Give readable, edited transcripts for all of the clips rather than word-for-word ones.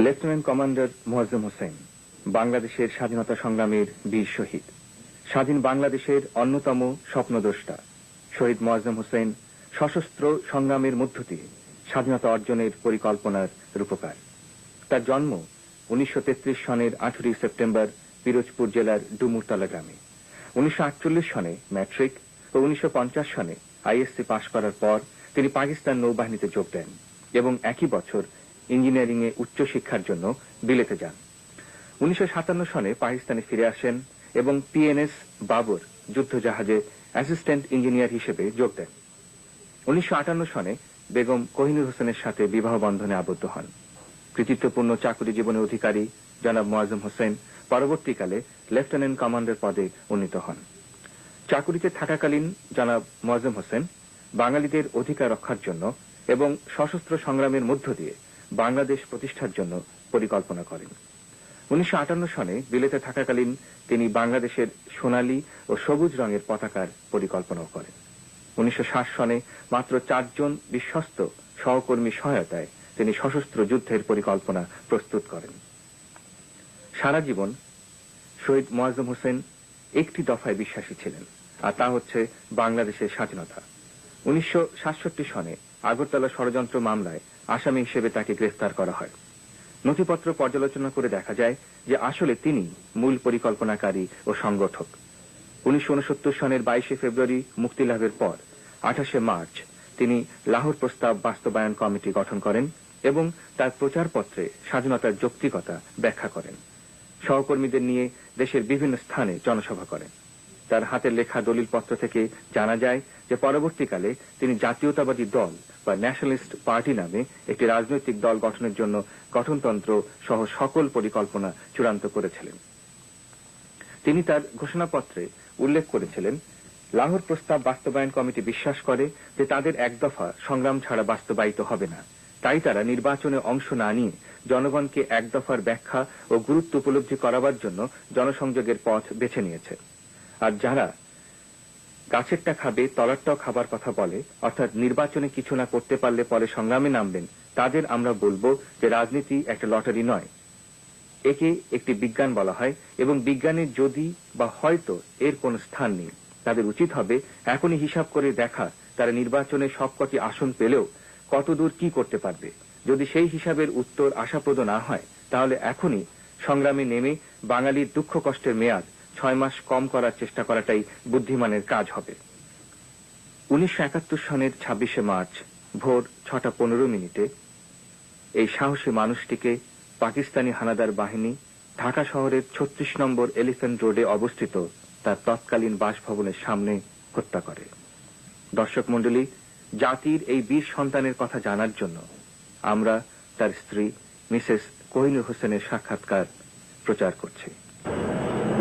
Lieutenant commander Moazzem Hossain বাংলাদেশের স্বাধীনতা সংগ্রামের বীর শহীদ। স্বাধীন বাংলাদেশের অন্যতম স্বপ্নদ্রষ্টা শহীদ মোয়াজ্জেম হোসেন সশস্ত্র সংগ্রামের মধ্য দিয়ে স্বাধীনতা অর্জনের পরিকল্পনার রূপকার। তার জন্ম 1933 সনের 18 সেপ্টেম্বর পিরোজপুর জেলার ডুমুরতলা গ্রামে। 1948 সনে ম্যাট্রিক ও 1950 সনে আইএসসি পাশ করার পর তিনি পাকিস্তান নৌবাহিনীতে যোগ দেন এবং একই বছর ইঞ্জিনিয়ারিং এ উচ্চশিক্ষার জন্য বিলেতে যান। 1957 সনে পাকিস্তানে ফিরে আসেন এবং পিএনএস বাবর যুদ্ধজাহাজে অ্যাসিস্ট্যান্ট ইঞ্জিনিয়ার হিসেবে যোগ দেন। 1958 সনে বেগম কোহিনুর হোসেনের সাথে বিবাহ বন্ধনে আবদ্ধ হন। কৃতিত্বপূর্ণ চাকুরি জীবনের অধিকারী জনাব মোয়াজ্জেম হোসেন পরবর্তীকালে লেফটেন্যান্ট কমান্ডার পদে উন্নীত হন। চাকুরিতে থাকাকালীন জনাব মোয়াজ্জেম হোসেন বাঙালিদের অধিকার রক্ষার জন্য এবং সশস্ত্র সংগ্রামের মধ্য দিয়ে বাংলাদেশ প্রতিষ্ঠার জন্য পরিকল্পনা করেন। 1958 সনে বিলেতে থাকাকালীন তিনি বাংলাদেশের সোনালী ও সবুজ রঙের পতাকার পরিকল্পনাও করেন। 1960 সনে মাত্র 4 জন বিশ্বস্ত সহকর্মীর সহায়তায় তিনি সশস্ত্র যুদ্ধের পরিকল্পনা প্রস্তুত করেন। সারা জীবন শহীদ মোয়াজ্জেম হোসেন একটি দফায় বিশ্বাসী ছিলেন, আর তা হচ্ছে বাংলাদেশের স্বাধীনতা। 1967 সনে আগরতলা ষড়যন্ত্র মামলায় আসামি হিসেবে তাকে গ্রেফতার করা হয়। নথিপত্র পর্যালোচনা করে দেখা যায় যে আসলে তিনি মূল পরিকল্পনাকারী ও সংগঠক। 1969 সনের 22 ফেব্রুয়ারি মুক্তিলাভের পর 28 মার্চ তিনি লাহোর প্রস্তাব বাস্তবায়ন কমিটি গঠন করেন এবং তার প্রচারপত্রে স্বাধীনতার যৌক্তিকতা ব্যাখ্যা করেন। সহকর্মীদের নিয়ে দেশের বিভিন্ন স্থানে জনসভা করেন। তার হাতের লেখা দলিলপত্র থেকে জানা যায় যে পরবর্তীকালে তিনি জাতীয়তাবাদী দল বা ন্যাশনালিস্ট পার্টি নামে একটি রাজনৈতিক দল গঠনের জন্য গঠনতন্ত্র সহ সকল পরিকল্পনা চূড়ান্ত করেছিলেন। তিনি তার ঘোষণাপত্রে উল্লেখ করেছিলেন, লাহোর প্রস্তাব বাস্তবায়ন কমিটি বিশ্বাস করে যে তাদের এক দফা সংগ্রাম ছাড়া বাস্তবায়িত হবে না, তাই তারা নির্বাচনে অংশ না নিয়ে জনগণকে এক দফার ব্যাখ্যা ও গুরুত্ব উপলব্ধি করাবার জন্য জনসংযোগের পথ বেছে নিয়েছে। আর যারা গাছেরটা খাবে তলারটাও খাবার কথা বলে, অর্থাৎ নির্বাচনে কিছু না করতে পারলে পরে সংগ্রামে নামবেন, তাদের আমরা বলবো যে রাজনীতি একটা লটারি নয়, একে একটি বিজ্ঞান বলা হয় এবং বিজ্ঞানের যদি বা হয়তো এর কোন স্থান নেই। তাদের উচিত হবে এখনই হিসাব করে দেখা তারা নির্বাচনে সবকটি আসন পেলেও কতদূর কি করতে পারবে। যদি সেই হিসাবের উত্তর আশাপ্রদ না হয় তাহলে এখনই সংগ্রামে নেমে বাঙালির দুঃখ কষ্টের মেয়াদ 6 মাস কম করার চেষ্টা করাটাই বুদ্ধিমানের কাজ হবে। 1971 সনের 26 মার্চ ভোর 6:15 এই সাহসী মানুষটিকে পাকিস্তানি হানাদার বাহিনী ঢাকা শহরের 36 নম্বর এলিফ্যান্ট রোডে অবস্থিত তার তৎকালীন বাসভবনের সামনে হত্যা করে। দর্শক মণ্ডলী, জাতির এই বীর সন্তানের কথা জানার জন্য আমরা তার স্ত্রী মিসেস কোহিনুর হোসেনের সাক্ষাৎকার প্রচার করছি।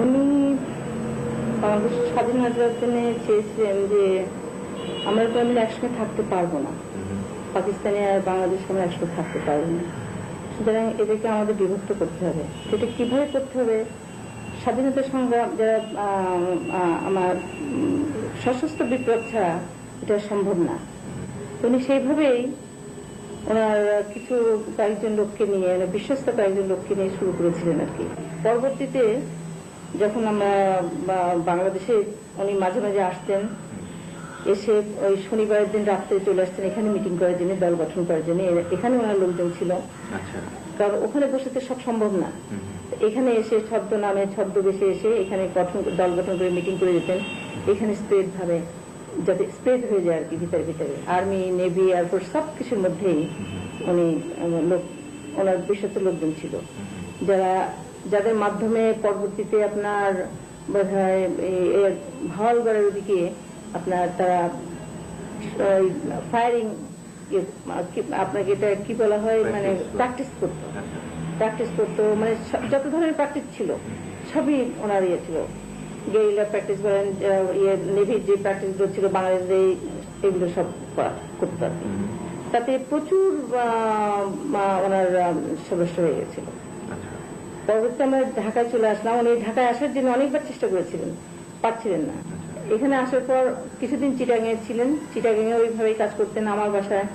উনি বাংলাদেশ স্বাধীনতার জন্য চেয়েছিলেন যে আমরা তো আমি একসঙ্গে থাকতে পারবো না, পাকিস্তানি আর বাংলাদেশ আমরা একসঙ্গে থাকতে পারবো না, সুতরাং এদেরকে আমাদের বিভক্ত করতে হবে। সেটা কিভাবে করতে হবে? স্বাধীনতা সংগ্রাম যারা আমার সশস্ত্র বিপ্লব ছাড়া এটা সম্ভব না। উনি সেইভাবেই ওনার কয়েকজন লোককে নিয়ে, বিশ্বস্ত কয়েকজন লোককে নিয়ে শুরু করেছিলেন আর কি। পরবর্তীতে যখন আমরা বাংলাদেশে উনি মাঝে মাঝে আসতেন, এসে ওই শনিবারের দিন রাত্রে চলে আসতেন এখানে মিটিং করার জন্য, দল গঠন করার জন্য। এখানে ওনার লোকজন ছিল, কারণ ওখানে বসে তো সব সম্ভব না। এখানে এসে ছদ্মনামে ছদ্মবেশে এসে এখানে দল গঠন করে মিটিং করে যেতেন। এখানে স্প্রেড ভাবে যাতে স্প্রেড হয়ে যায় আর কি ভিতরে ভিতরে। আর্মি, নেভি, এয়ারফোর্স সব কিছুর মধ্যেই উনি ওনার বিশ্বস্ত লোকজন ছিল, যাদের মাধ্যমে পরবর্তীতে আপনার বোধ হয় ভাওয়ালগড়ের ওদিকে আপনার তারা ফায়ারিং, আপনাকে এটা কি বলা হয়, মানে প্র্যাকটিস করতো, মানে যত ধরনের প্র্যাকটিস ছিল সবই ওনার ইয়ে ছিল। গেরিলা প্র্যাকটিস বলেন, নেভির যে প্র্যাকটিস গুলো ছিল বাংলাদেশে, এগুলো সব করতে। তাতে প্রচুর ওনার সদস্য হয়ে গেছিল। পরবর্তীতে আমরা ঢাকায় চলে আসলাম। উনি ঢাকায় আসার জন্য অনেকবার চেষ্টা করেছিলেন, পাচ্ছিলেন না। এখানে আসার পর কিছুদিন চিটাগাঙে ছিলেন, চিটাগাঙে ওইভাবেই কাজ করতেন আমার বাসায়।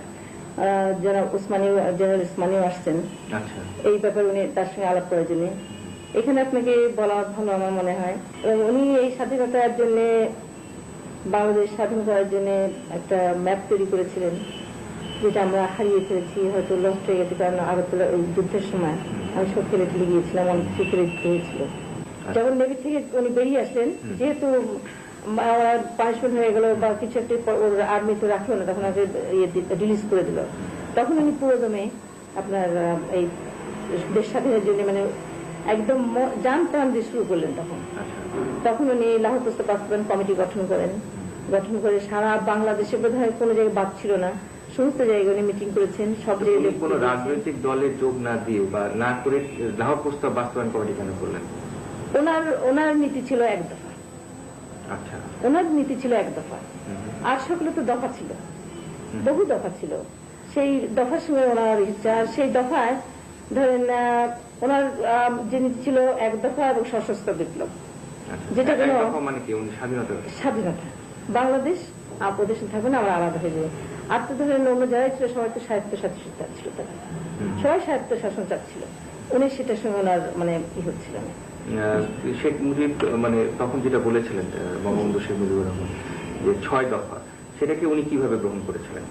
জেনারেল উসমানীও আসছেন। আচ্ছা, এই ব্যাপারে উনি তার সঙ্গে আলাপ করার জন্য এখানে আপনাকে বলা ভালো আমার মনে হয়। এবং উনি এই স্বাধীনতার জন্য, বাংলাদেশ স্বাধীন করার জন্য একটা ম্যাপ তৈরি করেছিলেন, যেটা আমরা হারিয়ে ফেলেছি, হয়তো লস্ট হয়ে গেছে। কারণ আগরতলা ওই যুদ্ধের সময় আমি সব ক্রেডিট গিয়েছিলাম, অনেক কিছু ক্রেডিট হয়েছিল। যখন নেভি থেকে উনি বেরিয়ে আসলেন, যেহেতু পানিশমেন্ট হয়ে গেল বা কিছু একটা আর্মি তো রাখলো না, তখন আগে রিলিজ করে দিল, তখন উনি পুরোদমে আপনার এই দেশ স্বাধীনের জন্য মানে একদম জান টান দিয়ে শুরু করলেন। তখন উনি লাহোর প্রস্তাব বাস্তবায়ন কমিটি গঠন করেন। গঠন করে সারা বাংলাদেশে বোধহয় কোনো জায়গায় বাদ ছিল না, সমস্ত জায়গায় উনি মিটিং করেছেন। সব জায়গায় কোন রাজনৈতিক দলে যোগ না দিয়ে বা না করে লাহোর প্রস্তাব বাস্তবায়ন কমিটি কেন করলেন? ওনার নীতি ছিল এক দফা। আচ্ছা, ওনার নীতি ছিল এক দফা। আর সকলে তো দফা ছিল, বহু দফা ছিল। সেই দফার সঙ্গে ওনার ইচ্ছা, সেই দফায় ধরেন ওনার যে নীতি ছিল এক দফা এবং সশস্ত্র বিপ্লব, যেটা কোনো মানে কি স্বাধীনতা, বাংলাদেশ প্রদেশে থাকবে না, আমরা আলাদা হয়ে যাবে। আর তো ধরেন অন্য যারাই ছিল সবাই তো স্বায়ত্ত শাসন চাচ্ছিল, তারা সবাই স্বায়ত্ত শাসন চাচ্ছিল। উনি সেটার সঙ্গে ওনার মানে ই হচ্ছিল না। শেখ মুজিব মানে তখন যেটা বলেছিলেন বঙ্গবন্ধু শেখ মুজিবুর রহমান যে 6 দফা, সেটাকে উনি কিভাবে গ্রহণ করেছিলেন?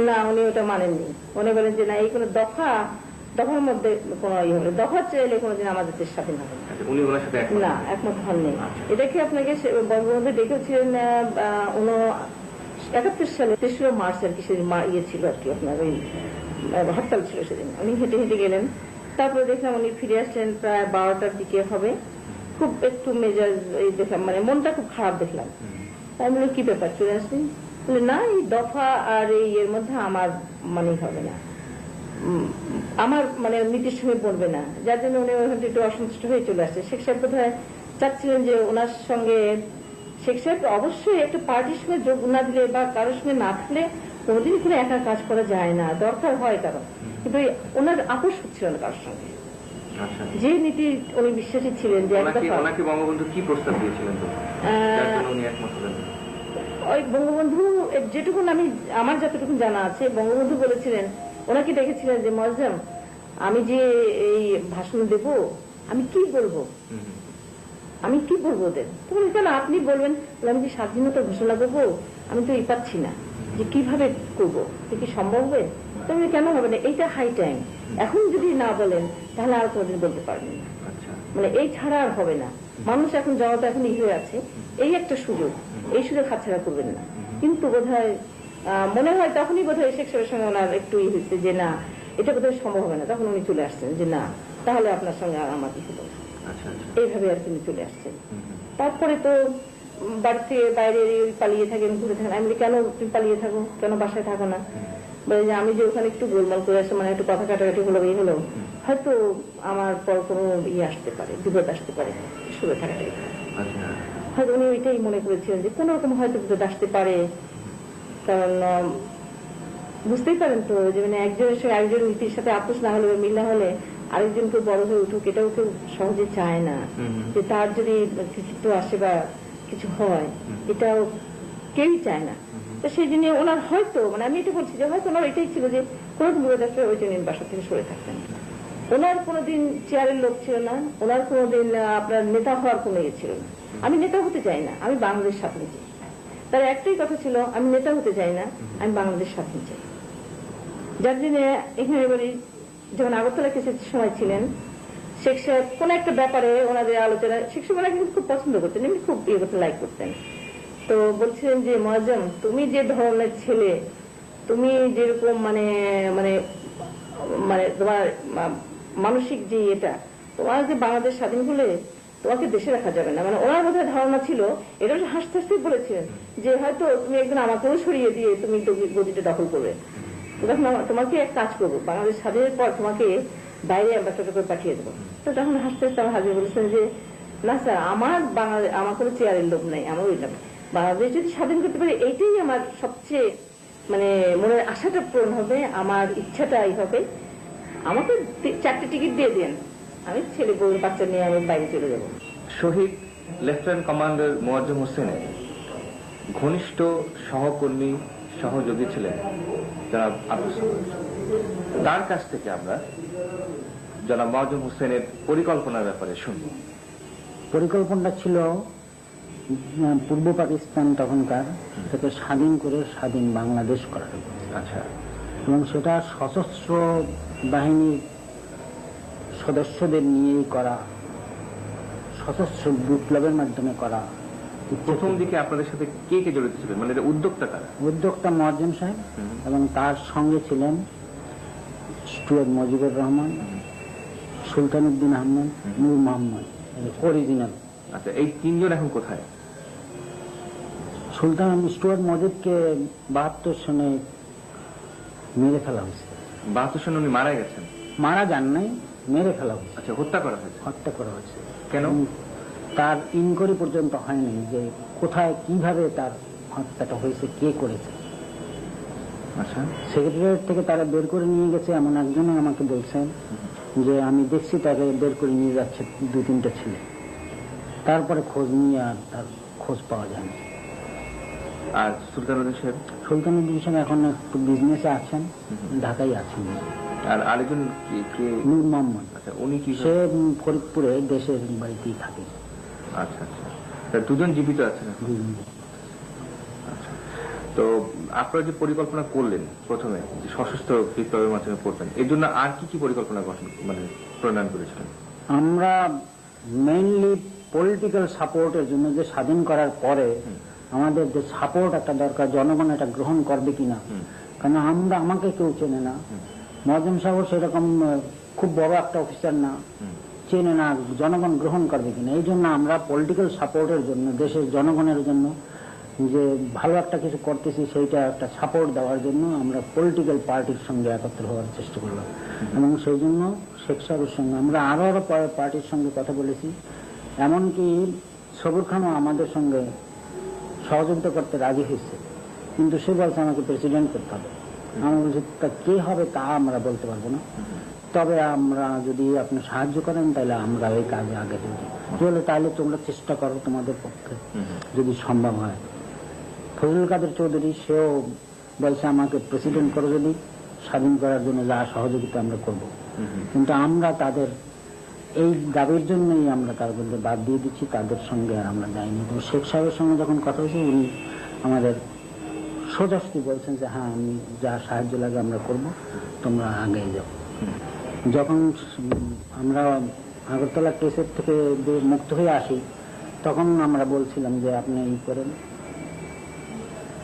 না, উনি ওটা মানেননি। উনি বলেন যে না, এই কোনো দফার মধ্যে কোনো ইয়ে হবে, দফা চাইলে কোনোদিন আমাদের দেশ স্বাধীন হবে না। উনি ওনার সাথে না, একমত হননি। এটাকে আপনাকে বঙ্গবন্ধু ডেকেছিলেন 71 সালে 3রা মার্চ আর কি, সেদিন ইয়ে ছিল আর কি, আপনার ওই হরতাল ছিল সেদিন। উনি হেঁটে হেঁটে গেলেন, তারপরে দেখলাম উনি ফিরে আসলেন প্রায় 12টার দিকে হবে। খুব একটু মেজাজ এই দেখলাম, মানে মনটা খুব খারাপ দেখলাম। আমি বললাম কি ব্যাপার, চলে আসলেন? বলে না, এই দফা আর এই এর মধ্যে আমার মানে হবে না, আমার মানে নীতির সঙ্গে পড়বে না, যার জন্য উনি ওখান থেকে একটু অসন্তুষ্ট হয়ে চলে আসছে। শেখ সাহেব বোধহয় চাচ্ছিলেন যে ওনার সঙ্গে, শেখ সাহেব অবশ্যই একটা পার্টির সঙ্গে যোগ না দিলে বা কারোর সঙ্গে না থাকলে কোনোদিন কোনো একা কাজ করা যায় না, দরকার হয় কারণ, কিন্তু ওনার আপোষ হচ্ছিল না কারোর সঙ্গে। যে নীতি উনি বিশ্বাসী ছিলেন যে ওনাকে বঙ্গবন্ধু কি প্রস্তাব দিয়েছিলেন? ওই বঙ্গবন্ধু যেটুকুন আমার যতটুকু জানা আছে, বঙ্গবন্ধু বলেছিলেন, ওনাকে দেখেছিলেন যে মোয়াজ্জেম, আমি যে এই ভাষণ দেব, আমি কি বলবো ওদের? তো বলেন কেন আপনি বলবেন? আমি যে স্বাধীনতা ঘোষণা করবো, আমি তো এই পাচ্ছি না যে কিভাবে করবো, কি সম্ভব হবে? তো কেন হবে না, এইটা হাই টাইম, এখন যদি না বলেন তাহলে আর কোনোদিন বলতে পারবেন না, মানে এই ছাড়া আর হবে না। মানুষ এখন জনতা এখন হয়ে আছে, এই একটা সুযোগ, এই সুযোগ হাতছাড়া করবেন না। কিন্তু বোধহয় মনে হয় তখনই বোধহয় শেখ সাহেবের সঙ্গে ওনার একটু হয়েছে যে না, এটা বোধহয় সম্ভব হবে না। তখন উনি চলে আসছেন যে না, তাহলে আপনার সঙ্গে আর আমার কি হলো, এইভাবে আর তিনি চলে আসছেন। তারপরে তো বাড়ি থেকে বাইরে পালিয়ে থাকেন, ঘুরে থাকেন। আমি কেন তুমি পালিয়ে থাকো, কেন বাসায় থাকো না? বলে যে আমি যে ওখানে একটু গোলমাল করে আসছে, মানে একটু কথা কাটাকাটি হলো, এই হলো, হয়তো আমার পর কোনো ইয়ে আসতে পারে, বিপদ আসতে পারে, শুরু থাকাটাই হয়তো উনি ওইটাই মনে করেছিলেন যে কোন রকম হয়তো বিপদ আসতে পারে। কারণ বুঝতেই পারেন তো যে মানে একজনের সঙ্গে একজন নীতির সাথে আপোষ না হলে, মিল না হলে আরেকজনকে বড় হয়ে উঠুক, এটাও কেউ সহজে চায় না। যে তার যদি কৃতিত্ব আসে বা কিছু হয়, এটাও কেউই চায় না। তো সেই জন্য ওনার হয়তো, মানে আমি এটা বলছি যে হয়তো ওনার এটাই ছিল যে কোনো বিপদ আসলে ওই জন্য বাসা থেকে সরে থাকতেন। ওনার কোনোদিন চেয়ারের লোক ছিল না, ওনার কোনোদিন আপনার নেতা হওয়ার কোনো ইয়ে ছিল না। আমি নেতা হতে চাই না, আমি বাংলাদেশ স্বাধীন চাই। তার একটাই কথা ছিল, আমি নেতা হতে চাই না, আমি বাংলাদেশ স্বাধীন চাই। যার জন্য এখানে এবারে যখন আগরতলা কেসের সময় ছিলেন, শেখ সাহেব কোন একটা ব্যাপারে ওনাদের আলোচনা, শেখ সাহেব ওনাকে খুব পছন্দ করতেন, এমনি খুব ইয়ে করতে লাইক করতেন। তো বলছিলেন যে মোয়াজ্জেম, তুমি যে ধরনের ছেলে, তুমি যেরকম মানে মানে মানে তোমার মানসিক যে এটা, তোমার যে বাংলাদেশ স্বাধীন হলে তোমাকে দেশে রাখা যাবে না। মানে ওনার মধ্যে ধারণা ছিল, এটা হাসতে হাসতে বলেছিলেন যে হয়তো তুমি একদিন আমাকেও সরিয়ে দিয়ে তুমি গদিটা দখল করবে, তখন তোমাকে এক কাজ করবো, বাংলাদেশ স্বাধীনের পর তোমাকে বাইরে অ্যাম্বাসেডর করে পাঠিয়ে দেবো। তো তখন হাসতে হাসতে আমার হাজির বলেছেন যে না স্যার, আমার কোনো চেয়ারের লোভ নাই, আমার ওই লোভ, বাংলাদেশ যদি স্বাধীন করতে পারি এইটাই আমার সবচেয়ে মানে মনের আশাটা পূরণ হবে, আমার ইচ্ছাটাই হবে, আমাকে 4টে টিকিট দিয়ে দেন, আমি ছেলে বউ বাচ্চা নিয়ে আমি বাইরে চলে যাব। শহীদ লেফটেন্যান্ট কমান্ডার মোয়াজ্জেম হোসেনের ঘনিষ্ঠ সহকর্মী সহযোগী ছিলেন জনাব আব্দুস সামাদ। তার কাছ থেকে আমরা জনাব মোয়াজ্জেম হোসেনের পরিকল্পনার ব্যাপারে শুনব। পরিকল্পনাটা ছিল পূর্ব পাকিস্তান তখনকার থেকে স্বাধীন করে স্বাধীন বাংলাদেশ করার। আচ্ছা। এবং সেটা সশস্ত্র বাহিনীর সদস্যদের নিয়েই করা, সশস্ত্র বিপ্লবের মাধ্যমে করা। প্রথম দিকে আপনাদের সাথে কে কে জড়িত ছিলেন, মানে এটা উদ্যোক্তা কারা? উদ্যোক্তা মোয়াজ্জেম সাহেব এবং তার সঙ্গে ছিলেন স্টুয়ার্ট মুজিবুর রহমান, সুলতান উদ্দিন আহমেদ, নূর মোহাম্মদ অরিজিনাল। আচ্ছা, এই তিনজন এখন কোথায়? সুলতান স্টুয়ার্ট মুজিবকে 72 সনে মেরে ফেলা হয়েছে। 72 সনে উনি মারা গেছেন? মারা যান নাই, মেরে ফেলা হয়েছে। আচ্ছা, হত্যা করা হয়েছে? হত্যা করা হয়েছে। কেন? তার ইনকোয়ারি পর্যন্ত হয়নি যে কোথায় কিভাবে তার হত্যাটা হয়েছে, কে করেছে। আচ্ছা। সেক্রেটারিয়েট থেকে তারা বের করে নিয়ে গেছে এমন একজন আমাকে বলছেন যে আমি দেখছি তাকে বের করে নিয়ে যাচ্ছে 2-3টা ছেলে। তারপরে খোঁজ নিয়ে আর তার খোঁজ পাওয়া যায়নি। আর সুলতানুদ্দিন সাহেব? সুলতানুদ্দিন সাহেব এখন একটু বিজনেসে আছেন, ঢাকায় আছেন। আর আরেকজন নূর মোহাম্মদ। আচ্ছা, উনি কি? সে ফরিদপুরে দেশের বাড়িতেই থাকে। আচ্ছা আচ্ছা, দুজন জীবিত আছেন? আচ্ছা। তো আপনারা যে পরিকল্পনা করলেন প্রথমে যে সশস্ত্র বিপ্লবের মাধ্যমে করবেন, এর জন্য আর কি কি পরিকল্পনা গঠন মানে প্রণয়ন করেছিলেন? আমরা মেইনলি পলিটিক্যাল সাপোর্টের জন্য, যে স্বাধীন করার পরে আমাদের যে সাপোর্ট একটা দরকার, জনগণ এটা গ্রহণ করবে কিনা। কারণ আমাকে কেউ চেনে না, মোয়াজ্জেম সাহেব সেরকম খুব বড় একটা অফিসার না, চেনে না, জনগণ গ্রহণ করবে কিনা। এই জন্য আমরা পলিটিক্যাল সাপোর্টের জন্য, দেশের জনগণের জন্য যে ভালো একটা কিছু করতেছি সেইটা একটা সাপোর্ট দেওয়ার জন্য আমরা পলিটিক্যাল পার্টির সঙ্গে একত্র হওয়ার চেষ্টা করলাম। এবং সেই জন্য শেখ সাহেবের সঙ্গে আমরা আরো পার্টির সঙ্গে কথা বলেছি। এমনকি সবুর খানও আমাদের সঙ্গে সহযোগিতা করতে রাজি হয়েছে, কিন্তু সে বলছে আমাকে প্রেসিডেন্ট করতে হবে। আমরা বলছি তা কে হবে তা আমরা বলতে পারবো না, তবে আমরা যদি আপনি সাহায্য করেন তাহলে আমরা ওই কাজে আগে দেবো। বলে তাহলে তোমরা চেষ্টা করো তোমাদের পক্ষে যদি সম্ভব হয়। ফজলুল কাদের চৌধুরী সেও বলছে আমাকে প্রেসিডেন্ট করো, যদি স্বাধীন করার জন্য যা সহযোগিতা আমরা করব। কিন্তু আমরা তাদের এই দাবির জন্যই আমরা তার বলতে বাদ দিয়ে দিচ্ছি, তাদের সঙ্গে আর আমরা যাইনি। তো শেখ সাহেবের সঙ্গে যখন কথা হয়েছে উনি আমাদের সোজাসুজি বলছেন যে হ্যাঁ আমি যা সাহায্য লাগে আমরা করব, তোমরা আগে যাও। যখন আমরা আগরতলা কেসের থেকে মুক্ত হয়ে আসি তখন আমরা বলছিলাম যে আপনি এই করেন,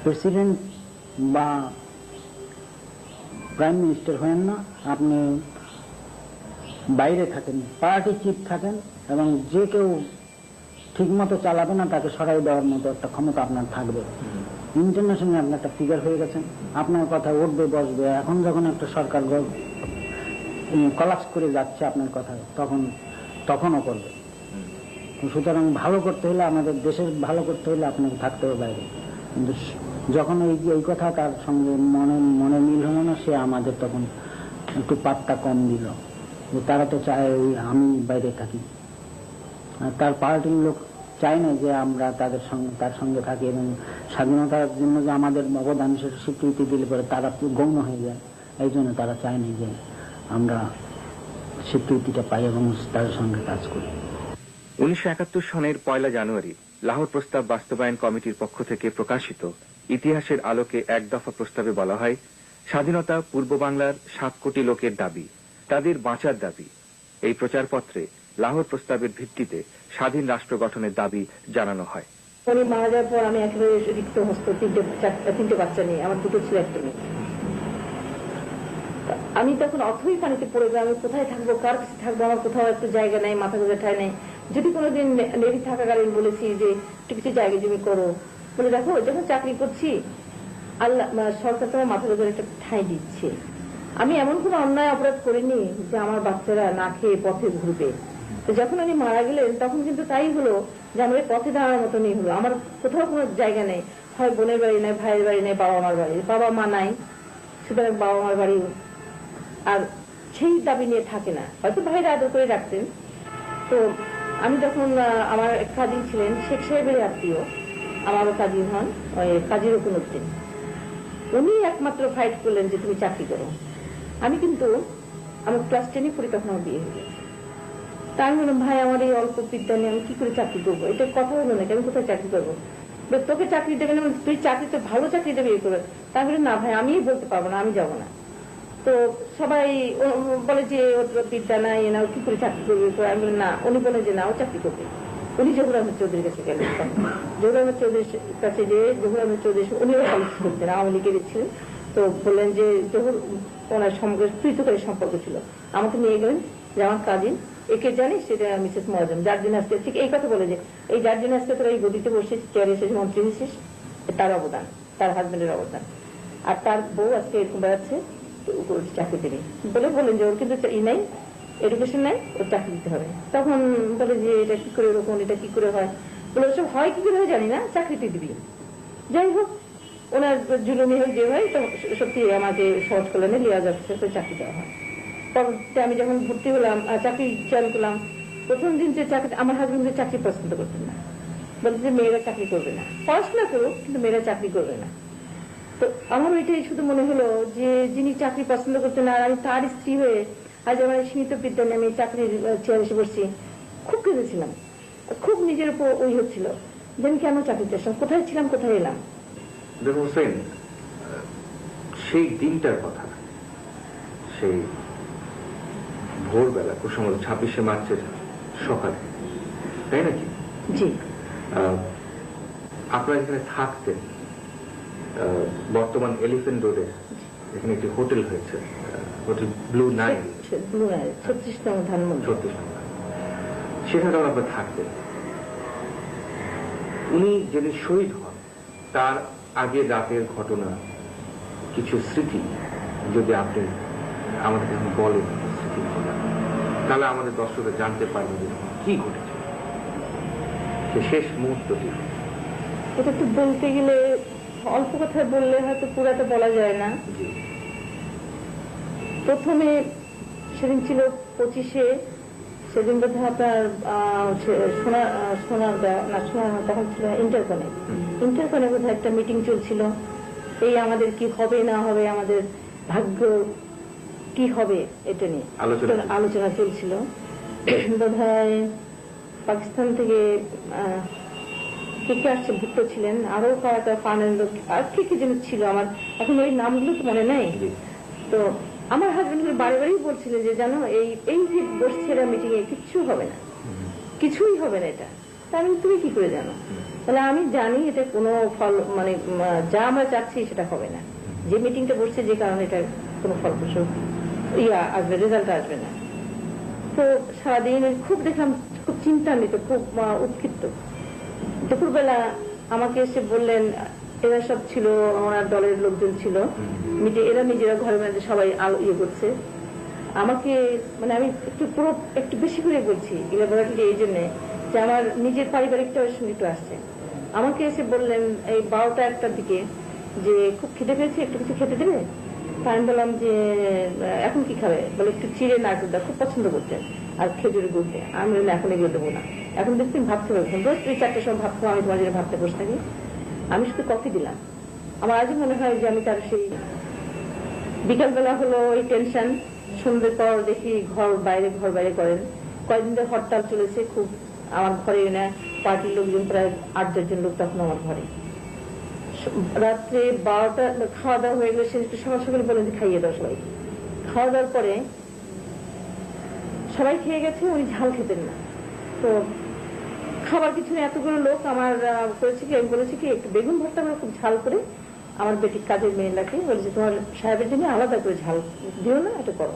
প্রেসিডেন্ট বা প্রাইম মিনিস্টার হয়েন না, আপনি বাইরে থাকেন, পার্টি চিফ থাকেন, এবং যে কেউ ঠিক মতো চালাবে না তাকে সরাই দেওয়ার মতো একটা ক্ষমতা আপনার থাকবে। ইন্টারন্যাশনাল আপনি একটা ফিগার হয়ে গেছেন, আপনার কথা উঠবে বসবে। এখন যখন একটা সরকার কলাপস করে যাচ্ছে আপনার কথায়, তখনও করবে। সুতরাং ভালো করতে হলে, আমাদের দেশের ভালো করতে হলে আপনাকে থাকতে হবে বাইরে। কিন্তু যখন এই কথা তার সঙ্গে মনে মিল হলো না, সে আমাদের তখন একটু পাত্তা কম দিল। তারা তো চায় আমি বাইরে থাকি, তার পার্টির লোক চায় না যে আমরা তার সঙ্গে থাকি, এবং স্বাধীনতার জন্য যে আমাদের অবদান সেটা স্বীকৃতি দিলে পরে তারা গৌণ হয়ে যায়। এই জন্য তারা চায়নি যে আমরা স্বীকৃতিটা পাই এবং তাদের সঙ্গে কাজ করি। 1971 সনের 1 জানুয়ারি লাহোর প্রস্তাব বাস্তবায়ন কমিটির পক্ষ থেকে প্রকাশিত ইতিহাসের আলোকে এক দফা প্রস্তাবে বলা হয়, স্বাধীনতা পূর্ব বাংলার 7 কোটি লোকের দাবি, তাদের বাঁচার দাবি। এই প্রচারপত্রে লাহোর প্রস্তাবের ভিত্তিতে স্বাধীন রাষ্ট্র গঠনের দাবি জানানো হয়। উনি মারা যাওয়ার পর আমি একেবারে রিক্ত হস্ত, 3টে বাচ্চা নিয়ে, আমার 2 ছেলে 1 মেয়ে। আমি তখন অথই পানিতে পড়ে যাই, আমি কোথায় থাকবো, কার কাছে থাকবো, আমার কোথাও একটু জায়গা নেই, মাথা গোজা ঠায় নেই। যদি কোনোদিন নেভি থাকাকালীন বলেছি যে একটু কিছু জায়গা জমি করো, বলে দেখো যখন চাকরি করছি আল্লাহ সরকার তোমার মাথা গোজার একটা ঠাঁই দিচ্ছে। আমি এমন কোনো অন্যায় অপরাধ করিনি যে আমার বাচ্চারা না খেয়ে পথে ঘুরবে। তো যখন উনি মারা গেলেন তখন কিন্তু তাই হলো যে আমার পথে দাঁড়ানোর মতনই হলো। আমার কোথাও কোনো জায়গা নেই, হয় বোনের বাড়ি নেই, ভাইয়ের বাড়ি নেই, বাবা মার বাড়ি, বাবা মা নাই, সুতরাং বাবা মার বাড়ি আর সেই দাবি নিয়ে থাকে না, হয়তো ভাইরা আদর করে রাখতেন। তো আমি যখন আমার কাজী ছিলেন শেখ সাহেবের আত্মীয়, আমারও কাজী হন ওই কাজী রকুন উদ্দিন, উনি একমাত্র ফাইট করলেন যে তুমি চাকরি করো। আমি কিন্তু আমার ক্লাস 10-এ পড়ে তখন আমার বিয়ে হয়ে গেছে। তা আমি বললাম, ভাই আমার এই অল্প বিদ্যা নিয়ে আমি কি করে চাকরি করবো? এটা কথা হলো নাকি, আমি কোথায় চাকরি করবো? তোকে চাকরি দেবে না, তুই চাকরি তো ভালো চাকরি দেবে ইয়ে করে। তা আমি বললাম, না ভাই আমি বলতে পারবো না, আমি যাবো না। তো সবাই বলে যে ওর বিদ্যা নাই, না ও কি করে চাকরি করবে? আমি বলি না, উনি বলে যে না ও চাকরি করবে। উনি জহুর আহমেদ চৌধুরীর কাছে গেলেন। জহুর আহমেদ চৌধুরীর কাছে যে জহুর আহমেদ চৌধুরী উনিও পলিটিক্স করতেন, আওয়ামী লীগের ছিলেন। তো বললেন যে জহুর ওনার সঙ্গে প্রীতকারী সম্পর্ক ছিল, আমাকে নিয়ে গেলেন যে আমার কাজিন একে জানিস, সেটা মিসেস মজম, যার জন্য আজকে ঠিক এই কথা বলে যে এই যার জন্য আজকে তোরা এই গদিতে বসে চেয়ারে এসেছিস, মন্ত্রী হয়েছিস, তার অবদান, তার হাজবেন্ডের অবদান। আর তার বউ আজকে এরকম বেড়াচ্ছে, চাকরি দেবে বলে বললেন যে ওর কিন্তু ই নাই, এডুকেশন নাই, ওর চাকরি দিতে হবে। তখন বলে যে এটা কি করে ওরকম, এটা কি করে হয়? বলে ওসব হয় কি করে হয় জানি না, চাকরিতে দিবি। যাই হোক, ওনার জুলুমি হোক যে হয়, তো সত্যি আমাকে সহজ কল্যাণে লিয়া যাচ্ছে, তো চাকরি দেওয়া হয়। পরবর্তীতে আমি যখন ভর্তি হলাম, চাকরি জয়েন করলাম, প্রথম দিন যে চাকরি, আমার হাজবেন্ড চাকরি পছন্দ করতেন না, বলতে যে মেয়েরা চাকরি করবে না, পড়াশোনা করুক কিন্তু মেয়েরা চাকরি করবে না। তো আমার ওইটাই শুধু মনে হলো যে যিনি চাকরি পছন্দ করতেন না, আর আমি তার স্ত্রী হয়ে আজ আমার সীমিত বিদ্যা নিয়ে আমি চাকরির চেয়ারে এসে বসছি, খুব কেঁদেছিলাম, খুব নিজের উপর ওই হচ্ছিল যে আমি কেন চাকরি চাইছিলাম, কোথায় ছিলাম, কোথায় এলাম। দেখুন হোসেন, সেই দিনটার কথা, সেই ভোরবেলা, প্রসঙ্গত 26শে মার্চের সকালে, তাই নাকি? জি। আপনারা এখানে থাকতেন, বর্তমান এলিফেন্ট রোডে এখানে একটি হোটেল হয়েছে, হোটেল ব্লু নাইল, 36 নম্বর ধানমন্ডি, সেখানে যখন আপনারা থাকতেন, উনি যিনি শহীদ হন তার আগে রাতের ঘটনা, কিছু স্মৃতি যদি আপনি আমাদের এখন বলেন স্মৃতির কথা, তাহলে আমাদের দর্শকরা জানতে পারবে যে কি ঘটেছে সে শেষ মুহূর্তটি। এটা তো বলতে গেলে অল্প কথায় বললে হয়তো পুরাটা বলা যায় না। প্রথমে সেদিন ছিল 25শে, সেদিন বোধ হয় আপনার সোনার তখন ছিল ইন্টারকনে বোধ হয় একটা মিটিং চলছিল, এই আমাদের কি হবে না হবে, আমাদের ভাগ্য কি হবে এটা নিয়ে আলোচনা চলছিল। বোধ হয় পাকিস্তান থেকে কে আসছে, ভুট্টো ছিলেন, আরো কয়েকটা ফানের লোক, আর কি যেন ছিল, আমার এখন ওই নামগুলো তো মনে নেই। তো আমার হাজবেন্ড বারে বারেই বলছিলেন যে জানো এই যে বসছে এরা মিটিং এ কিচ্ছু হবে না, কিছুই হবে না এটা। তা আমি, তুমি কি করে জানো? তাহলে আমি জানি এটা কোনো ফল, মানে যা আমরা চাচ্ছি সেটা হবে না, যে মিটিংটা বসছে যে কারণে এটা কোনো ফলপ্রসূ আসবে, রেজাল্ট আসবে না। তো সারাদিন খুব দেখলাম, খুব চিন্তান্বিত, খুব উৎক্ষিপ্ত। দুপুরবেলা আমাকে এসে বললেন, এরা সব ছিল ওনার দলের লোকজন ছিল, এরা নিজেরা ঘরের মধ্যে সবাই ইয়ে করছে আমাকে, মানে আমি একটু বেশি করে বলছি ইলাবোরেটলি এই জন্য যে আমার নিজের পারিবারিকটার সঙ্গে একটু আসছে। আমাকে এসে বললেন এই 12টা-1টার দিকে যে খুব খিদে পেয়েছে, একটু কিছু খেতে দেবে? আমি বললাম যে এখন কি খাবে? বলে একটু চিড়ে নাড়ু দাও, খুব পছন্দ করতেন, আর খেজুরের গুড় দিয়ে। আমি বললাম এখন এগুলো দেবো না, এখন দেখছি ভাবতে পারবেন, রোজ 3-4টার সময় ভাবতে, আমি তোমার জন্য ভাবতে বসে থাকি। আমি শুধু কফি দিলাম। আমার আজও মনে হয় যে আমি তার সেই বিকালবেলা হলো ওই টেনশন, সন্ধ্যের পর দেখি ঘর বাইরে করেন। কয়েকদিন ধরে হরতাল চলেছে খুব, আমার ঘরে না পার্টির লোকজন প্রায় 8-10 জন লোক তখন আমার ঘরে। রাত্রে 12টা খাওয়া দাওয়া হয়ে গেলে সে একটু সকাল সকালে বলেন যে খাইয়ে দাও সবাই। খাওয়া দাওয়ার পরে সবাই খেয়ে গেছে, উনি ঝাল খেতেন না। তো খাবার কিছু নেই, এতগুলো লোক আমার করেছে কি, আমি বলেছি কি একটু বেগুন ভর্তা করে খুব ঝাল করে আমার বেটির কাজের মেয়েটাকে বলেছে তোমার সাহেবের জন্য আলাদা করে ঝাল দিও না, এটা করো।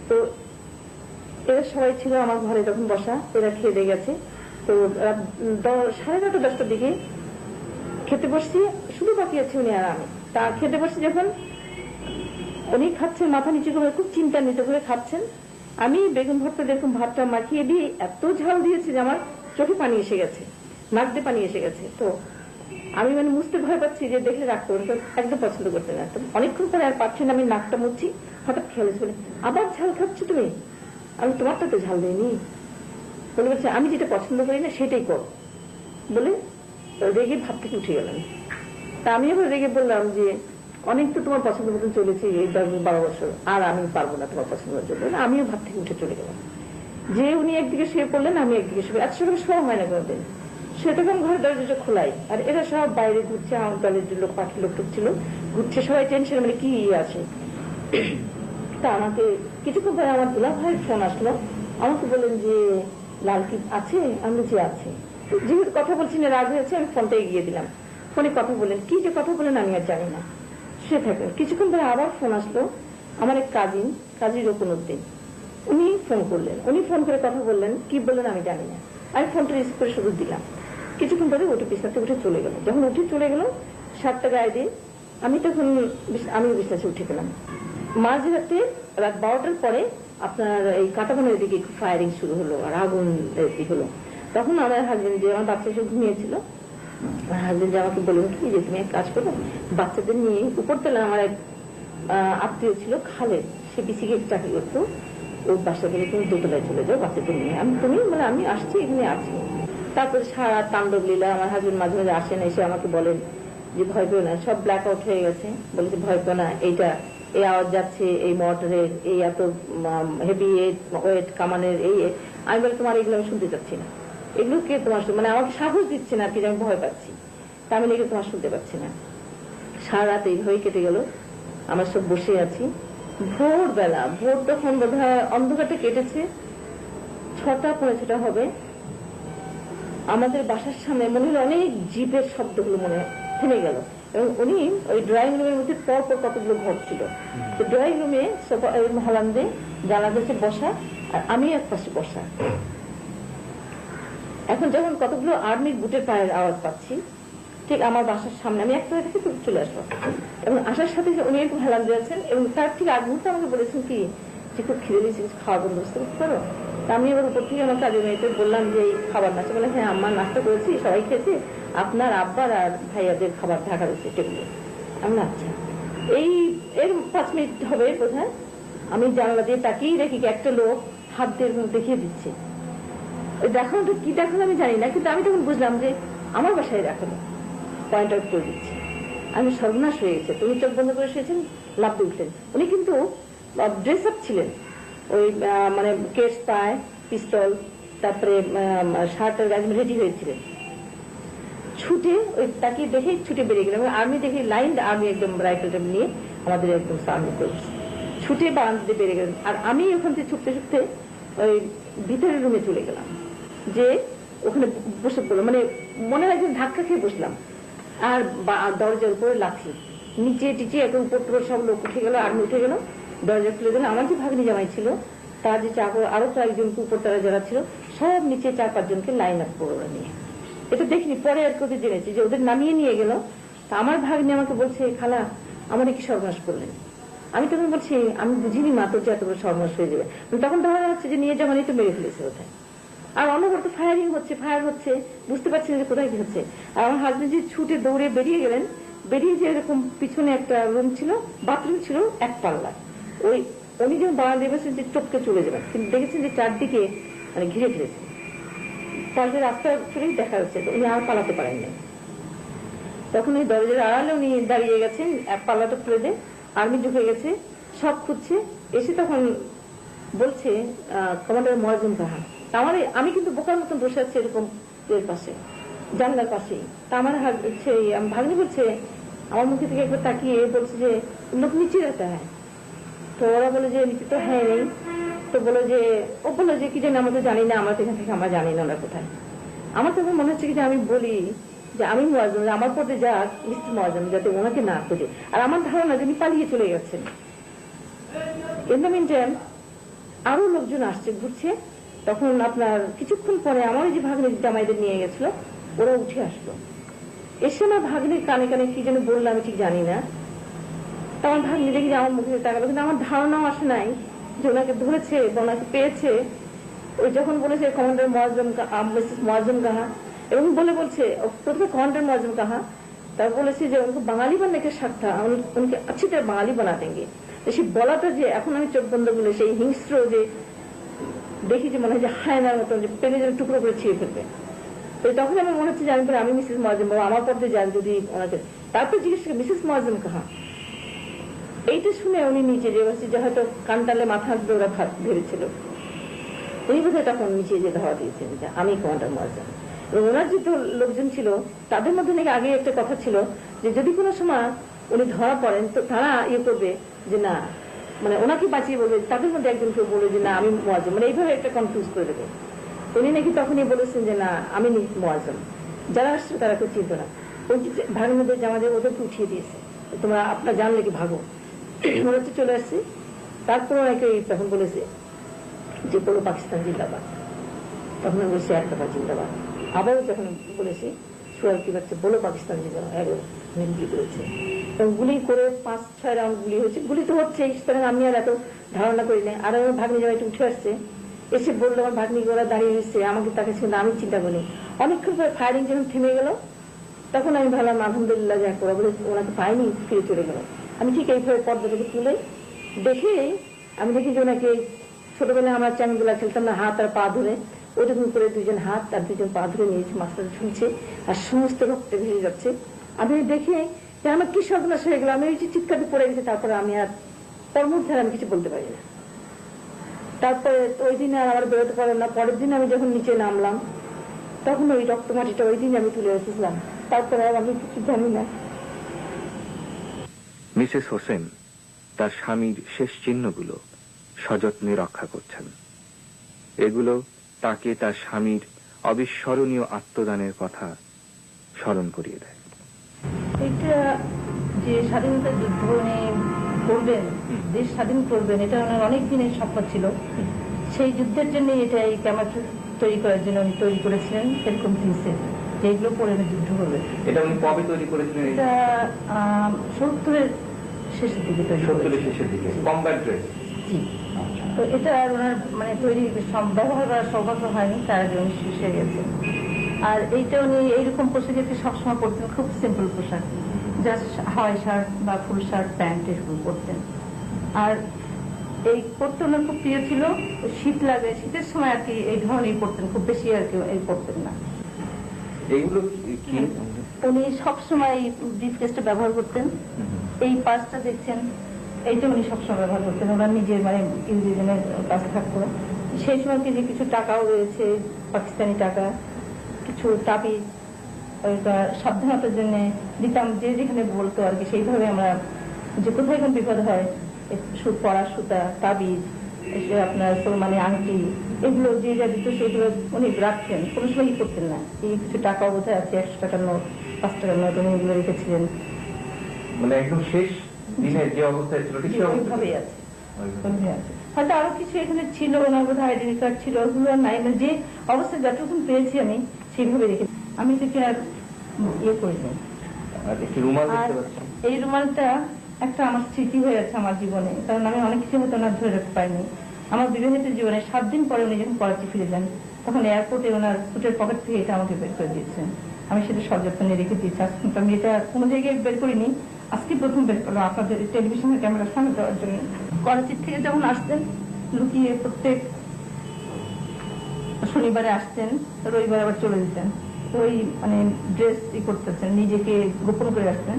তো এরা সবাই ছিল আমার ঘরে তখন বসা, এরা খেয়ে দিয়ে গেছে। তো 9:30-10টার দিকে খেতে বসছি, শুধু বাকি আছে উনি আর আমি। তা খেতে বসছি যখন, উনি খাচ্ছেন মাথা নিচু করে, খুব চিন্তান্বিত করে খাচ্ছেন। আমি বেগুন ভর্তা যেরকম ভাতটা মাখিয়ে দিয়ে এত ঝাল দিয়েছি যে আমার চোখে পানি এসে গেছে, নাক দিয়ে পানি এসে গেছে। তো আমি মানে মুছতে ভয় পাচ্ছি যে দেখলে রাগ করবে, একদম পছন্দ করতে না। তো অনেকক্ষণ পরে আর পাচ্ছি না, আমি নাকটা মুছছি, হঠাৎ খেয়াল বলে আবার ঝাল খাচ্ছ তুমি? আমি তোমারটা তো ঝাল দিইনি। বলে বলছে আমি যেটা পছন্দ করি না সেটাই করো, বলে রেগে ভাত থেকে উঠে গেলাম। তা আমি এবার রেগে বললাম যে অনেক তো তোমার পছন্দ মতন চলেছে এই 10-12 বছর, আর আমি পারবো না তোমার পছন্দের জন্য। আমিও ভাত থেকে উঠে চলে গেলাম। যে উনি একদিকে শুয়ে পড়লেন, আমি একদিকে শুয়ে, এত সকালে শোয়া হয় না কোনোদিন। সেটা তখন ঘরের দরজাটা খোলাই, আর এরা সব বাইরে ঘুরছে, আমার দলের যে লোক, পাখির লোক ছিল ঘুরছে, সবাই টেনশন, মানে কি আছে। তা আমাকে কিছুক্ষণ পরে আমার দুলা ভাইয়ের ফোন আসলো, আমাকে বললেন যে লাল কি আছে? আমি যে আছে। যেহেতু কথা বলছি না, রাগ হয়েছে, আমি ফোনটা এগিয়ে দিলাম। ফোনে কথা বললেন, কি যে কথা বলেন আমি আর জানি না। সে থাকে কিছুক্ষণ পরে আবার ফোন আসলো, আমার এক কাজী রকুনউদ্দিন, উনি ফোন করলেন। উনি ফোন করে কথা বললেন, কি বললেন আমি জানি না। আমি ফোনটা রিসিভ করে শুধু দিলাম। কিছুক্ষণ পরে ওটা বিছনাতে উঠে চলে গেল। যখন উঠে চলে গেল, 7টা গায়ে দিয়ে আমিও বিছনাতে উঠে গেলাম। মাঝরাতে রাত 12টার পরে আপনার এই কাটাবনের দিকে একটু ফায়ারিং শুরু হলো, আর আগুন হলো। তখন আমার হাজবেন্ড, যে আমার বাচ্চা সব ঘুমিয়েছিল, আমার হাজবেন্ড আমাকে বললেন কি যে তুমি এক কাজ করো, বাচ্চাদের নিয়ে উপরতলা, আমার এক আত্মীয় ছিল খালেদ, সে বিসিকে চাকরি করতো, ওর বাসা থেকে তুমি দোতলায় চলে যাও বাচ্চাদের নিয়ে। তুমি বলে আমি আসছি, এখানে আছি। তারপরে সারা তাণ্ডব লীলা। আমার হাজবেন্ড মাঝে মাঝে আসেন, এসে আমাকে বলেন যে ভয় পেও না, সব ব্ল্যাক আউট হয়ে গেছে, বলেছে ভয় পেও না, এইটা এই আওয়াজ যাচ্ছে, এই মোটরের, এই এত হেভি ওয়েট কামানের, এই। আমি বলে তোমার এগুলো আমি শুনতে চাচ্ছি না, এগুলো কে তোমার, মানে আমাকে সাহস দিচ্ছে না আর কি, যে আমি ভয় পাচ্ছি, তা আমি এগুলো তোমার শুনতে পাচ্ছি না। সারা রাত এইভাবেই কেটে গেল। আমরা সব বসে আছি। ভোরবেলা, ভোর তখন বোধ হয় অন্ধকারটা কেটেছে, 6টা-6:45 হবে। আমাদের বাসার সামনে মনে হলো অনেক জিপের শব্দ হলো, মনে থেমে গেল। এবং উনি ওই ড্রয়িং রুমের মধ্যে পরপর কতগুলো ঘর ছিল, তো ড্রয়িং রুমে হালান্দে জানা যাচ্ছে বসা, আর আমি এক পাশে বসা। এখন যখন কতগুলো আর্মির বুটের পায়ের আওয়াজ পাচ্ছি, ঠিক আমার বাসার সামনে, আমি এক থেকে চলে আসবো, এবং আসার সাথে উনি একটু হেলান দিয়েছেন, এবং তার ঠিক আগ মুহূর্তে আমাকে বলেছেন কি যে খুব খিদে দিয়েছে, কিছু খাওয়ার বন্দোবস্ত করতে পারো। আমি এবার উপর থেকে আমার কাজের মেয়েতে বললাম যে এই খাবার নাস্তা, বলে হ্যাঁ আম্মা নাস্তা করেছি, সবাই খেয়েছে, আপনার আব্বার আর ভাইয়াদের খাবার ঢাকা রয়েছে টেবিলে। আমি আচ্ছা। এর 5 মিনিট হবে বোধ হয়, আমি জানলা দিয়ে তাকিয়ে দেখি একটা লোক হাত দিয়ে দেখিয়ে দিচ্ছে। ওই দেখানোটা কি দেখানো আমি জানি না, কিন্তু আমি তখন বুঝলাম যে আমার বাসায় দেখানো, পয়েন্ট আউট করে দিচ্ছে। আমি সর্বনাশ হয়ে গেছে। তুমি চোখ বন্ধ করে শুয়েছেন, লাভ দিয়ে উঠলেন। উনি কিন্তু ড্রেস আপ ছিলেন, ওই মানে কেস পায়, পিস্তল, তারপরে শার্টের গাছ রেডি হয়েছিলেন। ছুটে ওই তাকে দেখে ছুটে বেরিয়ে গেলাম। আর্মি দেখে লাইন আর্মি একদম রাইফেলটা নিয়ে আমাদের একদম সামনে করে ছুটে বারান্দাতে বেরিয়ে গেলেন। আর আমি ওখান থেকে ছুটতে ছুটতে ওই ভিতরের রুমে চলে গেলাম, যে ওখানে বসে পড়লো, মানে মনে হয় ধাক্কা খেয়ে বসলাম। আর দরজার উপরে লাথি, নিচে টিচে একে উপর টুপর সব লোক উঠে গেল, আর্মি উঠে গেল, দরজা খুলে দিল। আমার যে ভাগ্নি জামাই ছিল, তার যে চাকর, আরো কয়েকজনকে উপর তারা যারা ছিল, সব নিচে 4-5 জনকে লাইন আপ করে ওরা নিয়ে। এটা দেখিনি, পরে আর কোথায় জেনেছি যে ওদের নামিয়ে নিয়ে গেল। তা আমার ভাগ্নি আমাকে বলছে, খালা আমার কি সর্বনাশ করলেন। আমি তখন বলছি আমি বুঝিনি মা, তোর যে এত বড় সর্বনাশ হয়ে যাবে। তখন ধারণা হচ্ছে যে নিয়ে যাওয়া তো মেরে ফেলেছে কোথায়। আর অনবরত ফায়ারিং হচ্ছে, ফায়ার হচ্ছে, বুঝতে পারছি না যে কোথায় কি হচ্ছে। আর আমার হাজবেন্ড যে ছুটে দৌড়ে বেরিয়ে গেলেন, বেরিয়ে যে এরকম পিছনে একটা রুম ছিল, বাথরুম ছিল 1 পাল্লা, ওই উনি যখন বাড়া দেবেছেন যে টপকে চলে যাবেন, কিন্তু দেখেছেন যে চারদিকে মানে ঘিরে ফেলেছে, তারপরে রাস্তা ফিরেই দেখা যাচ্ছে, উনি আর পালাতে পারেন না। তখন ওই দরজার আড়ালে উনি দাঁড়িয়ে গেছেন, 1 পাল্লাটা খুলে দেয়, আর্মি ঢুকে গেছে, সব খুঁজছে। এসে তখন বলছে কমান্ডার মোয়াজ্জেম কাহা। আমি কিন্তু বোকার মতন বসে আছি এরকম এর পাশে, জানলার পাশেই। তা আমার ভাগ্নি বলছে, আমার মুখে থেকে একবার তাকিয়ে বলছে যে লোক নিচে रहता है। তো ওরা বলে যে নিচে তো হ্যাঁ নেই। তো বলো যে ও বললো যে কি যেন আমরা তো জানি না, আমরা তো এখান থেকে আমরা জানি না ওরা কোথায়। আমার তখন মনে হচ্ছে কি যে আমি বলি যে আমি মোয়াজ্জেম, আমার পথে যাক মিস্টার মোয়াজ্জেম, যাতে ওনাকে না খুঁজে। আর আমার ধারণা যে উনি পালিয়ে চলে গেছেন। ইন দ্য মিন টাইম আরো লোকজন আসছে, ঘুরছে। তখন আপনার কিছুক্ষণ পরে আমার যে ভাগ্নির জামাইদের নিয়ে গেছিল, ওরা উঠে আসলো। এসে আমার ভাগ্নির কানে কানে কি যেন বললো, আমি ঠিক জানি না। তো আমার ভাগ্নি দেখি যে আমার মুখে তাকালো, কিন্তু আমার ধারণাও আসে নাই যে ওনাকে ধরেছে বা ওনাকে পেয়েছে। ওই যখন বলেছে কমান্ডার মোয়াজ্জেম কাহা, এবং বলছে প্রথমে কমান্ডার মোয়াজ্জেম কাহা, তারপর বলেছে যে উনকে বাঙালি বাননে কে সাক্ষা, উনকে अच्छी तरह বাঙালি বানা দেंगे। সেই বলাটা যে এখন আমি চোখ বন্ধ করলে সেই হিংস্র যে দেখি, যে মনে হয় যে হায়নার মতন যে পেনে যেন টুকরো করে ছিঁড়ে ফেলবে। তো তখন আমার মনে হচ্ছে যে আমি মিসেস মোয়াজ্জেম, আমার পথে যান যদি ওনাকে। তারপর জিজ্ঞেস করি মিসেস মোয়াজ্জেম কাহা, এইটা শুনে উনি নিচে যে হয়তো কানটালে মাথা আসবে ওরা ভেবেছিল, উনি বোধহয় তখন নিচে যে ধাওয়া দিয়েছেন যে আমি কমান্ডার মোয়াজ্জেম। এবং ওনার যে লোকজন ছিল তাদের মধ্যে নাকি আগে একটা কথা ছিল যে যদি কোনো সময় উনি ধরা পড়েন তো তারা করবে যে না, মানে ওনাকে বাঁচিয়ে বলবে, তাদের মধ্যে একজন কেউ বলবে যে না আমি মোয়াজ্জেম, মানে এইভাবে একটা কনফিউজ করে দেবে। উনি নাকি তখনই বলেছেন যে না আমি মোয়াজ্জেম। যারা আসছে তারা কেউ চিনত না। ওই ভাগের মধ্যে জামাদের ওদেরকে উঠিয়ে দিয়েছে, তোমরা আপনার জানলে কি ভাগো, ওরা তো চলে আসছে। তারপর ওনাকে তখন বলেছে যে বলো পাকিস্তান জিন্দাবাদ, তখন বলেছে এক দফা জিন্দাবাদ। আবারও যখন বলেছে সুয়াল কি বাচ্চা বলো পাকিস্তান জিন্দাবাদ, গুলি করেছে এবং গুলি করে 5-6 রাউন্ড গুলি হয়েছে। গুলি তো হচ্ছে, সুতরাং আমি আর এত ধারণা করি না। আর আমার ভাগ্নি জামাই একটু উঠে আসছে, এসে বললো আমার ভাগ্নি ওরা দাঁড়িয়ে এসছে আমাকে, তাকে ছিল আমি চিন্তা করি। অনেকক্ষণ পরে ফায়ারিং যখন থেমে গেল তখন আমি ভাবলাম আলহামদুলিল্লাহ যা করা বলে ওনাকে পাইনি, ফিরে চলে গেল। আমি ঠিক এইভাবে পর্দাটাকে তুলে দেখে আমি দেখি যে ওনাকে ছোটবেলায় আমরা চ্যাংগুলা খেলতাম না, হাত আর পা ধরে ওরকম করে 2জন হাত আর 2জন পা ধরে নিয়েছে, মাস্টার শুনছে আর সমস্ত রক্তে ভেসে যাচ্ছে। আমি দেখে যে আমার কি সর্বনাশ হয়ে গেল, আমি ওই যে চিৎকারটা পড়ে গেছে। তারপরে আমি আর পরমুহূর্তে আমি কিছু বলতে পারি না। তারপরে ওই দিন আর আমার বেরোতে পারলাম না। পরের দিন আমি যখন নিচে নামলাম তখন ওই রক্তমাটিটা ওই দিন আমি তুলে রেখেছিলাম, তারপরে আর আমি কিছু জানি না। মিসেস হোসেন তার স্বামীর শেষ চিহ্নগুলো সযত্নে রক্ষা করছেন। এগুলো তাকে তার স্বামীর অবিস্মরণীয় আত্মদানের কথা স্মরণ করিয়ে দেয়। এটা যে স্বাধীনতা যুদ্ধ উনি করবেন, দেশ স্বাধীন করবেন, এটা ওনার অনেক দিনের স্বপ্ন ছিল। সেই যুদ্ধের জন্য এটা এই ক্যামেরা তৈরি করার জন্য উনি তৈরি করেছিলেন এরকম থিমসে, যেগুলো পরে উনি যুদ্ধ করবে। এটা উনি কবে তৈরি করেছিলেন? এটা 70-এর শেষের দিকে তৈরি, 70-এর শেষের দিকে। Combat dress. জি। তো এটা আর ওনার মানে তৈরি ব্যবহার করার সৌভাগ্য হয়নি, তার আগে উনি শেষ হয়ে গেছে। আর এইটা উনি এইরকম পোশাকে সবসময় পরতেন, খুব সিম্পল পোশাক, জাস্ট হাওয়াই শার্ট বা ফুল শার্ট প্যান্ট এরকম পরতেন। আর এই পরতে ওনার খুব প্রিয় ছিল। শীত লাগে, শীতের সময় আর কি এই ধরনের পরতেন, খুব বেশি আর কি এই পরতেন না। এইগুলো কি উনি সবসময় ব্রিফ কেসটা ব্যবহার করতেন। এই পার্সটা দেখছেন, এইটা উনি সবসময় ব্যবহার করতেন। ওনার নিজের মানে ইউজিজনের কাছে থাকতো। সেই সময় কিছু টাকাও রয়েছে, পাকিস্তানি টাকা, কিছু তাবিজ সাবধানতার জন্য দিতাম, যে যেখানে বলতো আর কি সেইভাবে আমরা, যে কোথায় কোন বিপদ হয় পড়ার সুতা, তাবিজ, আপনার মানে আংটি, এগুলো যে যা দিত সেগুলো উনি রাখতেন, কোনো সময় ই করতেন না। এই কিছু টাকাও বোধহয় আছে, 100 টাকার নোট, 5 টাকার নোট উনি এগুলো রেখেছিলেন। মানে একদম শেষ দিনের যে অবস্থায় ছিল ঠিক ওইভাবেই আছে। হয়তো আরো কিছু এখানে ছিল, ওনার বোধহয় আইডেন্টি কার্ড ছিল, ওগুলো নাই না। যে অবস্থায় যতক্ষণ পেয়েছি আমি সেইভাবে রেখে, আমি দেখি আর ইয়ে করিনি। এই রুমালটা একটা আমার স্মৃতি হয়ে আছে আমার জীবনে, কারণ আমি অনেক কিছু হয়তো ওনার ধরে রাখতে পারিনি। আমার বিবাহিত জীবনে 7 দিন পরে উনি যখন করাচি ফিরে যান, তখন এয়ারপোর্টে ওনার স্যুটের পকেট থেকে এটা আমাকে বের করে দিয়েছেন। আমি সেটা সযত্নে রেখে দিয়েছি। আজকে আমি এটা কোনো জায়গায় বের করিনি, আজকে প্রথম বের করলাম আপনাদের টেলিভিশনের ক্যামেরার সামনে দেওয়ার জন্য। করাচির থেকে যখন আসতেন লুকিয়ে, প্রত্যেক শনিবারে আসতেন, রবিবার আবার চলে যেতেন। ওই মানে ড্রেস করতেছেন, নিজেকে গোপন করে আসতেন,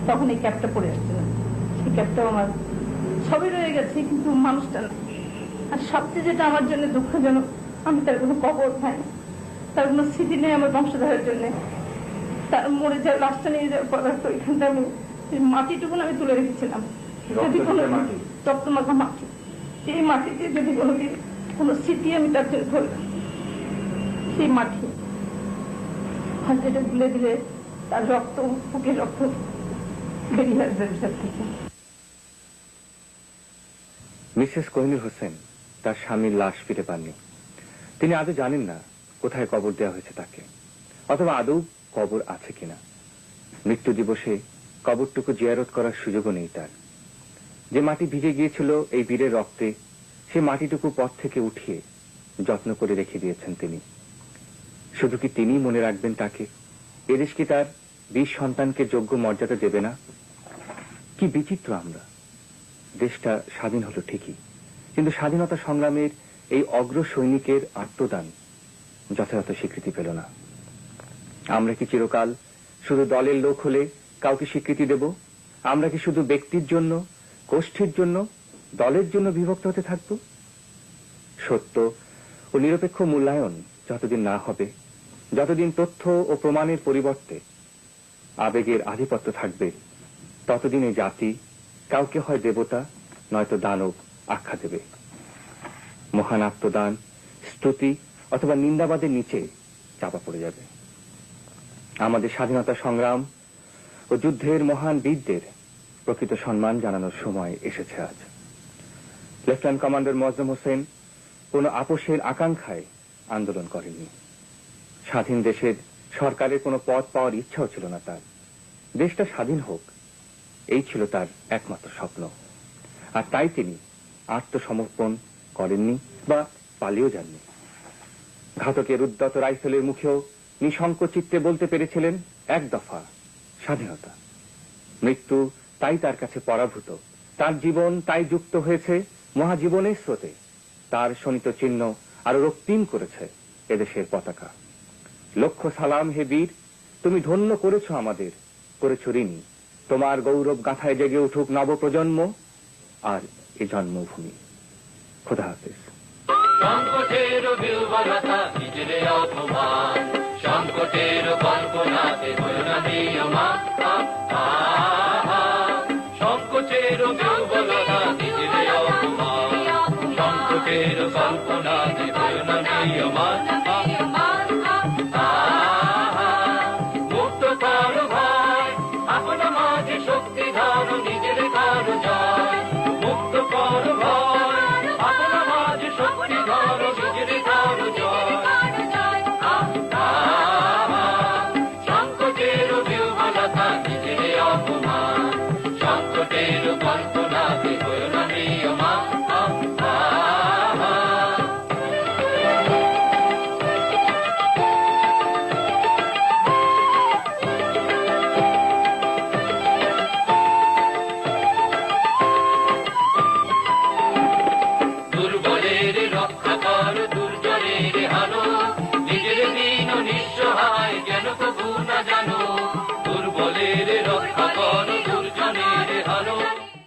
তখন এই ক্যাপটা পরে আসতেন। সেই ক্যাপটাও আমার সবই রয়ে গেছে, কিন্তু মানুষটা না। আর সবচেয়ে যেটা আমার জন্য দুঃখজনক, আমি তার কোনো কবর নাই, তার কোনো স্মৃতি নেই আমার বংশধরের জন্য। তার মরে যাওয়ার লাশটা নিয়ে যাওয়ার পদার্থ এখানটা আমি মাটিটুকুন আমি তুলে রেখেছিলাম, যদি কোনো রক্তমাখা মাটি, এই মাটিতে যদি কোনোদিন কোনো স্মৃতি আমি তার জন্য ধরলাম, সেই মাটি হয়তো এটা ভুলে দিলে তার রক্ত, বুকের রক্ত বেরিয়ে আসবে ভিতর থেকে। মিসেস কোহিনুর হোসেন তার স্বামীর লাশ ফিরে পাননি। তিনি আদৌ জানেন না কোথায় কবর দেওয়া হয়েছে তাকে, অথবা আদৌ কবর আছে কিনা। মৃত্যু দিবসে কবরটুকু জিয়ারত করার সুযোগও নেই তার। যে মাটি ভিজে গিয়েছিল এই বীরের রক্তে, সে মাটিটুকু পথ থেকে উঠিয়ে যত্ন করে রেখে দিয়েছেন তিনি। শুধু কি তিনি মনে রাখবেন তাকে? এদেশ কি তার 20 সন্তানকে যোগ্য মর্যাদা দেবে না? কি বিচিত্র আমরা! দেশটা স্বাধীন হলো ঠিকই, কিন্তু স্বাধীনতা সংগ্রামের এই অগ্র সৈনিকের আত্মদান যথাযথ স্বীকৃতি পেল না। আমরা কি চিরকাল শুধু দলের লোক হলে কাউকে স্বীকৃতি দেব? আমরা কি শুধু ব্যক্তির জন্য গোষ্ঠীর জন্য, দলের জন্য বিভক্ত হতে থাকব? সত্য ও নিরপেক্ষ মূল্যায়ন যতদিন না হবে, যতদিন তথ্য ও প্রমাণের পরিবর্তে আবেগের আধিপত্য থাকবে, ততদিন এই জাতি কাউকে হয় দেবতা নয়তো দানব আখ্যা দেবে। মহান আত্মদান, স্তুতি অথবা নিন্দাবাদের নিচে চাপা পড়ে যাবে। আমাদের স্বাধীনতা সংগ্রাম ও যুদ্ধের মহান বীরদের প্রকৃত সম্মান জানানোর সময় এসেছে আজ। লেফটেন্যান্ট কমান্ডার মোয়াজ্জেম হোসেন কোন আপোষের আকাঙ্ক্ষায় আন্দোলন করেননি। স্বাধীন দেশের সরকারের কোনো পদ পাওয়ার ইচ্ছাও ছিল না তার। দেশটা স্বাধীন হোক, এই ছিল তার একমাত্র স্বপ্ন। আর তাই তিনি আত্মসমর্পণ করেননি বা পালিয়েও যাননি। ঘাতকের উদ্যত রাইফেলের মুখেও নিঃসংকোচিত্তে বলতে পেরেছিলেন এক দফা স্বাধীনতা। মৃত্যু তাই তার কাছে পরাভূত, তার জীবন তাই যুক্ত হয়েছে মহাজীবনের স্রোতে। তার শোণিত চিহ্ন আরো রক্তিম করেছে এদেশের পতাকা। লক্ষ সালাম হে বীর, তুমি ধন্য করেছ আমাদের, করেছ ঋণী। তোমার গৌরব গাথায় জেগে উঠুক নবপ্রজন্ম আর এ জন্মভূমি। খোদা হাফেজ। সংকটের বিহ্বলতা নিজেরে অপমান, সংকটের কল্পনাতে হয়ে না নিয়মান। সংকটের বিহ্বলতা নিজেরে অপমান, সংকটের কল্পনাতে হয়ে না নিয়মান। মুক্ত কর ভয়, আপনা মাঝে শক্তি ধর, নিজের কর জয়। মুক্ত কর ভয়, আপনা মাঝে শক্তি ধর, নিজের কর জয়। সংকটের বিহ্বলতা নিজের অপমান, সংকটের কল্পনাতে হয়ে না নিয়মান। দুর্বলের রক্ষা কর, দুর্জনের হানো, নিজের দিন নিঃসহায় যেন